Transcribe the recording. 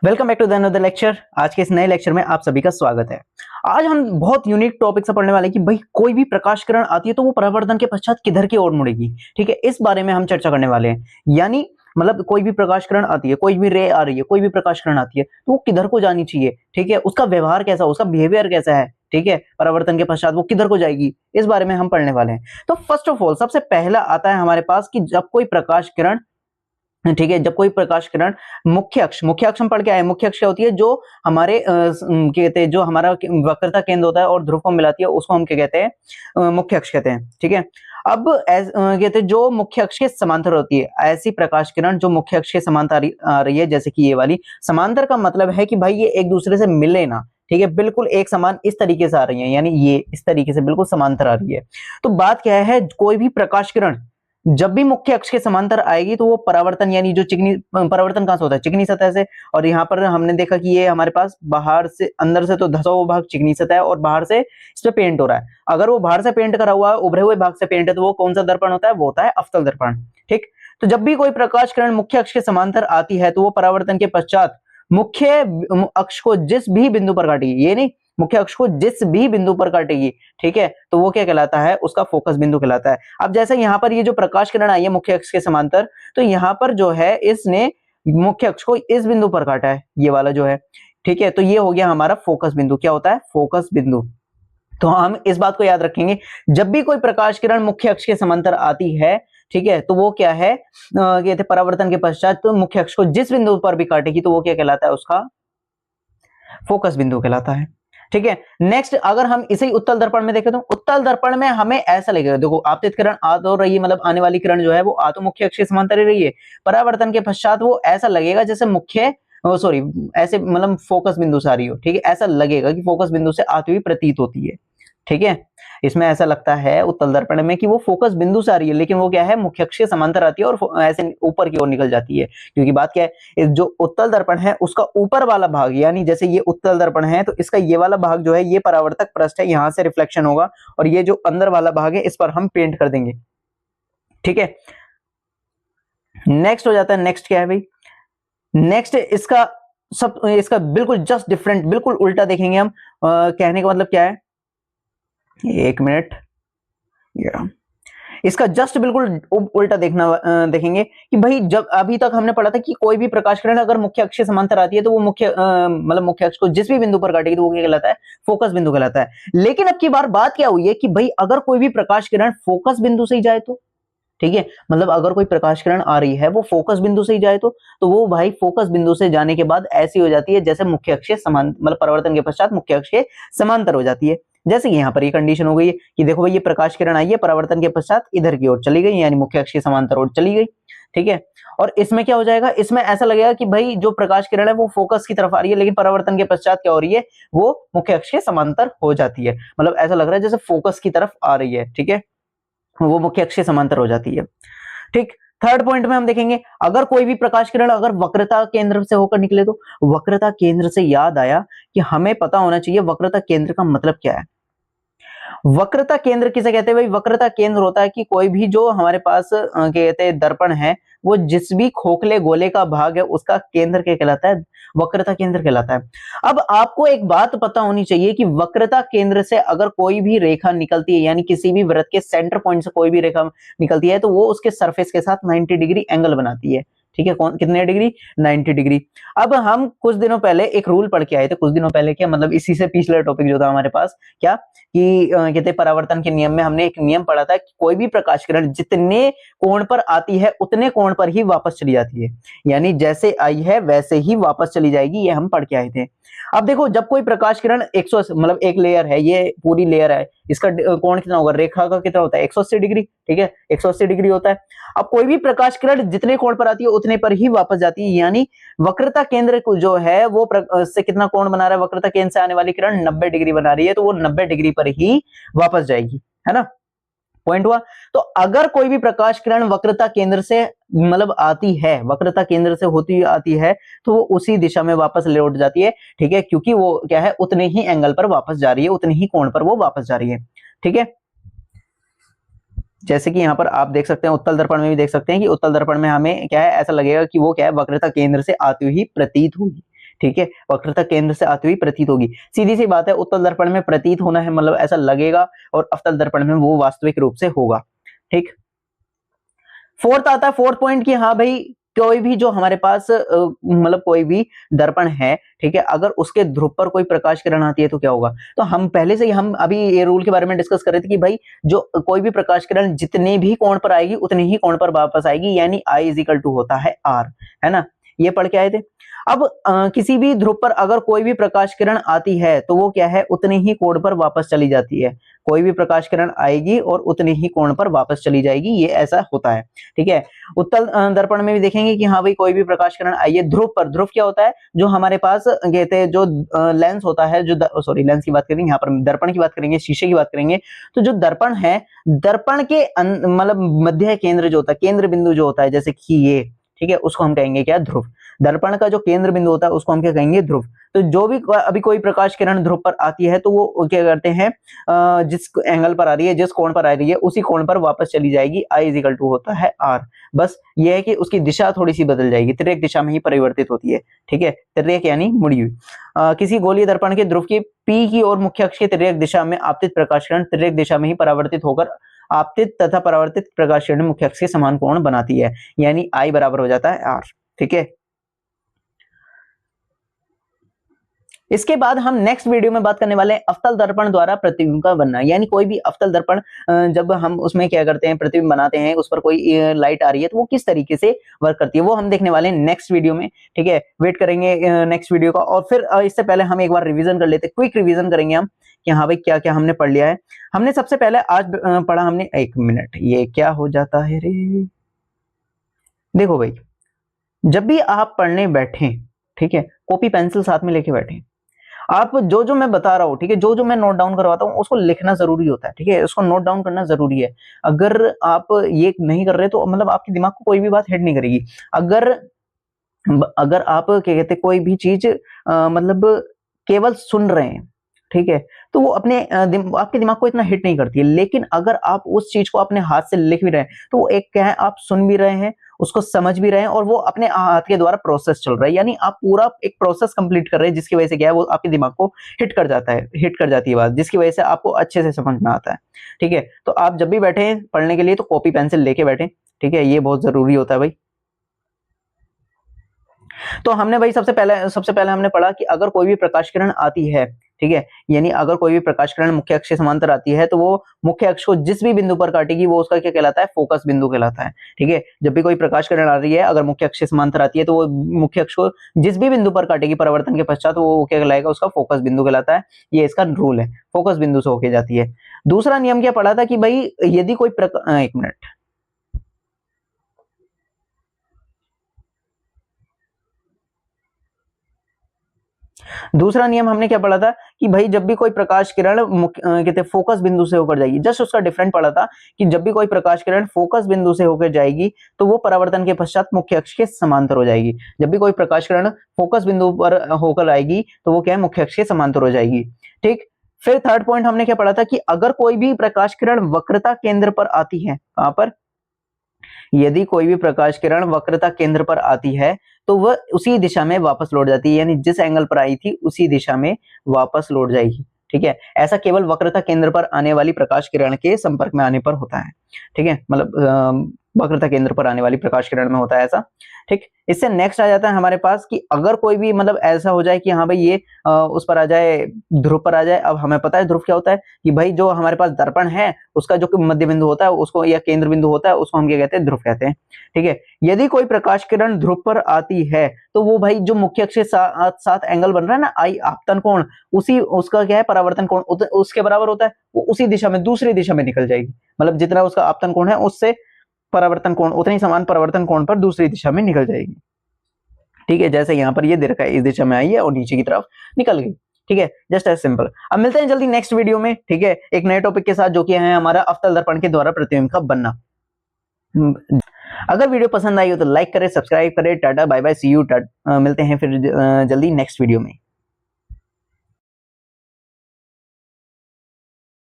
Welcome back to the another lecture. आज के इस नए लेक्चर में आप सभी का स्वागत है। आज हम बहुत यूनिक टॉपिक से पढ़ने वाले हैं कि भाई कोई भी प्रकाश किरण आती है तो वो परावर्तन के पश्चात किधर की ओर मुड़ेगी। ठीक है, इस बारे में हम चर्चा करने वाले हैं। यानी मतलब कोई भी प्रकाश किरण आती है, कोई भी रे आ रही है, कोई भी प्रकाश किरण आती है तो वो किधर को जानी चाहिए। ठीक है, उसका व्यवहार कैसा, उसका बिहेवियर कैसा है। ठीक है, परावर्तन के पश्चात वो किधर को जाएगी, इस बारे में हम पढ़ने वाले हैं। तो फर्स्ट ऑफ ऑल सबसे पहला आता है हमारे पास कि जब कोई प्रकाश किरण, ठीक है, जब कोई प्रकाश किरण मुख्य अक्ष हम पढ़ के आए। मुख्य अक्ष क्या होती है, जो हमारे क्या कहते हैं, जो हमारा वक्रता केंद्र होता है और ध्रुव को मिलाती है, उसको हम क्या कहते हैं, मुख्य अक्ष कहते हैं। ठीक है, अब कहते हैं जो मुख्य अक्ष के समांतर होती है, ऐसी प्रकाश किरण जो मुख्य अक्ष के समांतर आ रही है, जैसे कि ये वाली। समांतर का मतलब है कि भाई ये एक दूसरे से मिले ना। ठीक है, बिल्कुल एक समान इस तरीके से आ रही है, यानी ये इस तरीके से बिल्कुल समांतर आ रही है। तो बात क्या है, कोई भी प्रकाश किरण जब भी मुख्य अक्ष के समांतर आएगी तो वो परावर्तन, यानी जो चिकनी परावर्तन कहां से होता है, चिकनी सतह से। और यहाँ पर हमने देखा कि ये हमारे पास बाहर से, अंदर से तो धसा हुआ भाग चिकनी सतह है और बाहर से इस पे पेंट हो रहा है। अगर वो बाहर से पेंट करा हुआ है, उभरे हुए भाग से पेंट है, तो वो कौन सा दर्पण होता है, वो होता है अवतल दर्पण। ठीक, तो जब भी कोई प्रकाश किरण मुख्य अक्ष के समांतर आती है तो वो परावर्तन के पश्चात मुख्य अक्ष को जिस भी बिंदु पर काटेगी, ये नहीं, मुख्य अक्ष को जिस भी बिंदु पर काटेगी, ठीक है, तो वो क्या कहलाता है, उसका फोकस बिंदु कहलाता है। अब जैसे यहाँ पर ये जो प्रकाश किरण आई है मुख्य अक्ष के समांतर, तो यहाँ पर जो है इसने मुख्य अक्ष को इस बिंदु पर काटा है, ये वाला जो है। ठीक है, तो ये हो गया हमारा फोकस बिंदु। क्या होता है, फोकस बिंदु। तो हम इस बात को याद रखेंगे, जब भी कोई प्रकाश किरण मुख्य अक्ष के समांतर आती है, ठीक है, तो वो क्या है, कहते परावर्तन के पश्चात तो मुख्य अक्ष को जिस बिंदु पर भी काटेगी तो वो क्या कहलाता है, उसका फोकस बिंदु कहलाता है। ठीक है, नेक्स्ट अगर हम इसे उत्तल दर्पण में देखें तो उत्तल दर्पण में हमें ऐसा लगेगा, देखो आपतित किरण आ तो रही है, मतलब आने वाली किरण जो है वो आ तो मुख्य अक्ष के समांतर ही रही है। परावर्तन के पश्चात वो ऐसा लगेगा जैसे मुख्य, सॉरी, ऐसे मतलब फोकस बिंदु से आ रही हो। ठीक है, ऐसा लगेगा कि फोकस बिंदु से आती हुई प्रतीत होती है। ठीक है, इसमें ऐसा लगता है उत्तल दर्पण में कि वो फोकस बिंदु से आ रही है, लेकिन वो क्या है, मुख्य अक्ष के समांतर आती है और ऐसे ऊपर की ओर निकल जाती है। क्योंकि बात क्या है, जो उत्तल दर्पण है उसका ऊपर वाला भाग, यानी जैसे ये उत्तल दर्पण है तो इसका ये वाला भाग जो है ये परावर्तक पृष्ठ है, यहां से रिफ्लेक्शन होगा और ये जो अंदर वाला भाग है इस पर हम पेंट कर देंगे। ठीक है, नेक्स्ट हो जाता है, नेक्स्ट क्या है भाई, नेक्स्ट इसका बिल्कुल जस्ट डिफरेंट, बिल्कुल उल्टा देखेंगे हम। कहने का मतलब क्या है, एक मिनट, इसका जस्ट बिल्कुल उल्टा देखेंगे कि भाई जब अभी तक हमने पढ़ा था कि कोई भी प्रकाश किरण अगर मुख्य अक्ष से समांतर आती है तो वो मतलब मुख्य अक्ष को जिस भी बिंदु पर काटेगी तो वो क्या कहलाता है, फोकस बिंदु कहलाता है। लेकिन अब की बार बात क्या हुई है कि भाई अगर कोई भी प्रकाश किरण फोकस बिंदु से ही जाए तो, ठीक है, मतलब अगर कोई प्रकाश किरण आ रही है वो फोकस बिंदु से ही जाए तो वो भाई फोकस बिंदु से जाने के बाद ऐसी हो जाती है जैसे मुख्य अक्ष के समान, मतलब परावर्तन के पश्चात मुख्य अक्ष के समांतर हो जाती है। जैसे कि यहाँ पर ये कंडीशन हो गई है कि देखो भाई ये प्रकाश किरण आई है, परावर्तन के पश्चात इधर की ओर चली गई, यानी मुख्य अक्ष के समांतर ओर चली गई। ठीक है, और इसमें क्या हो जाएगा, इसमें ऐसा लगेगा कि भाई जो प्रकाश किरण है वो फोकस की तरफ आ रही है, लेकिन परावर्तन के पश्चात क्या हो रही है, वो मुख्य अक्ष के समांतर हो जाती है। मतलब ऐसा लग रहा है जैसे फोकस की तरफ आ रही है। ठीक है, वो मुख्य अक्ष के समांतर हो जाती है। ठीक, थर्ड पॉइंट में हम देखेंगे, अगर कोई भी प्रकाश किरण अगर वक्रता केंद्र से होकर निकले तो, वक्रता केंद्र से याद आया कि हमें पता होना चाहिए वक्रता केंद्र का मतलब क्या है। वक्रता केंद्र किसे कहते हैं भाई, वक्रता केंद्र होता है कि कोई भी जो हमारे पास कहते हैं दर्पण है, वो जिस भी खोखले गोले का भाग है उसका केंद्र क्या कहलाता है, वक्रता केंद्र कहलाता है। अब आपको एक बात पता होनी चाहिए कि वक्रता केंद्र से अगर कोई भी रेखा निकलती है, यानी किसी भी वृत्त के सेंटर पॉइंट से कोई भी रेखा निकलती है तो वो उसके सरफेस के साथ 90 डिग्री एंगल बनाती है। ठीक है, कौन कितने डिग्री, 90 डिग्री। अब हम कुछ दिनों पहले एक रूल पढ़ के आए थे, कुछ दिनों पहले क्या मतलब इसी से पिछला टॉपिक जो था हमारे पास, क्या कि कहते परावर्तन के नियम में हमने एक नियम पढ़ा था कि कोई भी प्रकाश किरण जितने कोण पर आती है उतने कोण पर ही वापस चली जाती है, यानी जैसे आई है वैसे ही वापस चली जाएगी, ये हम पढ़ के आए थे। अब देखो जब कोई प्रकाश किरण 180, मतलब एक लेयर है, ये पूरी लेयर है, इसका कोण कितना होगा, रेखा का कितना होता है, 180 डिग्री। ठीक है, 180 डिग्री होता है। अब कोई भी प्रकाश किरण जितने कोण पर आती है उतने पर ही वापस जाती है, यानी वक्रता केंद्र को जो है वो से कितना कोण बना रहा है, वक्रता केंद्र से आने वाली किरण 90 डिग्री बना रही है, तो वो 90 डिग्री पर ही वापस जाएगी, है ना, पॉइंट हुआ। तो अगर कोई भी प्रकाश किरण वक्रता केंद्र से मतलब आती है, वक्रता केंद्र से होती आती है, तो वो उसी दिशा में वापस लौट जाती है। ठीक है, क्योंकि वो क्या है, उतने ही एंगल पर वापस जा रही है, उतने ही कोण पर वो वापस जा रही है। ठीक है, जैसे कि यहाँ पर आप देख सकते हैं, उत्तल दर्पण में भी देख सकते हैं कि उत्तल दर्पण में हमें क्या है, ऐसा लगेगा कि वो क्या है, वक्रता केंद्र से आती हुई प्रतीत होगी। ठीक है, वक्रता केंद्र से आती हुई प्रतीत होगी। सीधी सी बात है, उत्तल दर्पण में प्रतीत होना है, मतलब ऐसा लगेगा, और अवतल दर्पण में वो वास्तविक रूप से होगा। ठीक, फोर्थ आता है, फोर्थ पॉइंट की हाँ भाई, कोई भी जो हमारे पास मतलब कोई भी दर्पण है, ठीक है, अगर उसके ध्रुव पर कोई प्रकाश किरण आती है तो क्या होगा। तो हम पहले से ही हम अभी ये रूल के बारे में डिस्कस कर रहे थे कि भाई जो कोई भी प्रकाश किरण जितने भी कोण पर आएगी उतने ही कोण पर वापस आएगी, यानी I इज इक्वल टू होता है R, है ना, ये पढ़ के आए थे। अब किसी भी ध्रुव पर अगर कोई भी प्रकाश किरण आती है तो वो क्या है, उतने ही कोण पर वापस चली जाती है। कोई भी प्रकाश किरण आएगी और उतने ही कोण पर वापस चली जाएगी, ये ऐसा होता है। ठीक है, उत्तल दर्पण में भी देखेंगे कि हाँ भाई कोई भी प्रकाश किरण आई है ध्रुव पर, ध्रुव क्या होता है, जो हमारे पास कहते हैं जो लेंस होता है, जो सॉरी लेंस की बात करेंगे, यहाँ पर दर्पण की बात करेंगे, शीशे की बात करेंगे, तो जो दर्पण है, दर्पण के मतलब मध्य केंद्र जो होता है, केंद्र बिंदु जो होता है, जैसे कि ये, ठीक है, उसको हम कहेंगे क्या, ध्रुव। दर्पण का जो केंद्र बिंदु होता है उसको हम क्या कहेंगे, ध्रुव। तो जो भी अभी कोई प्रकाश किरण ध्रुव पर आती है तो वो क्या करते हैं, जिस एंगल पर आ रही है, जिस कोण पर आ रही है, उसी कोण पर वापस चली जाएगी, I इज इक्वल टू होता है R। बस ये है कि उसकी दिशा थोड़ी सी बदल जाएगी, तिर्यक दिशा में ही परिवर्तित होती है। ठीक है, तिर्यक यानी मुड़ी हुई। किसी गोलीय दर्पण के ध्रुव की P की और मुख्य अक्ष की तिर्यक दिशा में आपतित प्रकाश किरण तिर्यक दिशा में ही परावर्तित होकर आपतित तथा परावर्तित प्रकाश किरण मुख्य अक्ष के समान कोण बनाती है, यानी I बराबर हो जाता है R। ठीक है, इसके बाद हम नेक्स्ट वीडियो में बात करने वाले हैं अवतल दर्पण द्वारा प्रतिबिंब का बनना, यानी कोई भी अवतल दर्पण जब हम उसमें क्या करते हैं, प्रतिबिंब बनाते हैं, उस पर कोई लाइट आ रही है तो वो किस तरीके से वर्क करती है, वो हम देखने वाले हैं नेक्स्ट वीडियो में। ठीक है, वेट करेंगे नेक्स्ट वीडियो का। और फिर इससे पहले हम एक बार रिवीजन कर लेते हैं, क्विक रिवीजन करेंगे हम कि हाँ भाई क्या क्या हमने पढ़ लिया है। हमने सबसे पहले आज पढ़ा हमने, एक मिनट, ये क्या हो जाता है रे, देखो भाई, जब भी आप पढ़ने बैठे, ठीक है, कॉपी पेंसिल साथ में लेके बैठे, आप जो जो मैं बता रहा हूँ, ठीक है, जो जो मैं नोट डाउन करवाता हूँ उसको लिखना जरूरी होता है। ठीक है, उसको नोट डाउन करना जरूरी है। अगर आप ये नहीं कर रहे तो मतलब आपके दिमाग को कोई भी बात हिट नहीं करेगी। अगर अगर आप क्या कहते हैं, कोई भी चीज मतलब केवल सुन रहे हैं, ठीक है, तो वो अपने आपके दिमाग को इतना हिट नहीं करती है। लेकिन अगर आप उस चीज को अपने हाथ से लिख भी रहे हैं तो वो एक क्या है, आप सुन भी रहे हैं, उसको समझ भी रहे हैं, और वो अपने हाथ के द्वारा प्रोसेस चल रहा है, यानी आप पूरा एक प्रोसेस कंप्लीट कर रहे हैं, जिसकी वजह से क्या है, वो आपके दिमाग को हिट कर जाता है, हिट कर जाती है बात, जिसकी वजह से आपको अच्छे से समझ में आता है। ठीक है, तो आप जब भी बैठे पढ़ने के लिए तो कॉपी पेंसिल लेके बैठे। ठीक है, ये बहुत जरूरी होता है भाई। तो हमने भाई सबसे पहले हमने पढ़ा कि अगर कोई भी प्रकाश किरण आती है, ठीक है, यानी अगर कोई भी प्रकाश किरण मुख्य अक्ष के समांतर आती है तो वो मुख्य अक्ष को जिस भी बिंदु पर काटेगी वो उसका क्या कहलाता है, फोकस बिंदु कहलाता है। ठीक है, जब भी कोई प्रकाश किरण आ रही है, अगर मुख्य अक्ष के समांतर आती है तो वो मुख्य अक्ष को जिस भी बिंदु पर काटेगी परावर्तन के पश्चात, वो क्या कहलाएगा, उसका फोकस बिंदु कहलाता है। ये इसका रूल है, फोकस बिंदु से होके जाती है। दूसरा नियम क्या पढ़ा था कि भाई यदि कोई एक मिनट, दूसरा नियम हमने क्या पढ़ा था कि भाई जब भी कोई प्रकाश किरण कहते फोकस बिंदु से होकर जाएगी, जस्ट उसका डिफरेंट पढ़ा था कि जब भी कोई प्रकाश किरण फोकस बिंदु से होकर जाएगी तो वो परावर्तन के पश्चात मुख्य अक्ष के समांतर हो जाएगी। जब भी कोई प्रकाश किरण फोकस बिंदु पर होकर आएगी तो वो क्या है, मुख्य अक्ष के समांतर हो जाएगी। ठीक, फिर थर्ड पॉइंट हमने क्या पढ़ा था कि अगर कोई भी प्रकाश किरण वक्रता केंद्र पर आती है, कहां पर, यदि कोई भी प्रकाश किरण वक्रता केंद्र पर आती है तो वह उसी दिशा में वापस लौट जाती है, यानी जिस एंगल पर आई थी उसी दिशा में वापस लौट जाएगी। ठीक है, ऐसा केवल वक्रता केंद्र पर आने वाली प्रकाश किरण के संपर्क में आने पर होता है। ठीक है, मतलब वक्रता केंद्र पर आने वाली प्रकाश किरण में होता है ऐसा। ठीक, इससे नेक्स्ट आ जाता है हमारे पास कि अगर कोई भी मतलब ऐसा हो जाए कि हाँ भाई ये उस पर आ जाए, ध्रुव पर आ जाए। अब हमें पता है ध्रुव क्या होता है कि भाई जो हमारे पास दर्पण है उसका जो मध्य बिंदु होता है उसको, या केंद्र बिंदु होता है उसको हम क्या कहते हैं, ध्रुव कहते हैं। ठीक है, यदि कोई प्रकाश किरण ध्रुव पर आती है तो वो भाई जो मुख्य अक्ष के साथ एंगल बन रहा है ना, आई आपतन कोण, उसी उसका क्या है, परावर्तन कोण उसके बराबर होता है, वो उसी दिशा में, दूसरी दिशा में निकल जाएगी। मतलब जितना उसका आपतन कोण है उससे परावर्तन कोण उतनी समान परावर्तन कोण पर दूसरी दिशा में निकल जाएगी। ठीक है, जैसे यहाँ पर ये दे रखा है, इस दिशा में आई है और नीचे की तरफ निकल गई। ठीक है, जस्ट एज सिंपल। अब मिलते हैं जल्दी नेक्स्ट वीडियो में, ठीक है, एक नए टॉपिक के साथ, जो कि है हमारा अवतल दर्पण के द्वारा प्रतिबिंब का बनना। अगर वीडियो पसंद आई हो तो लाइक करें, सब्सक्राइब करें। Tata bye bye, see you, मिलते हैं फिर जल्दी नेक्स्ट वीडियो में।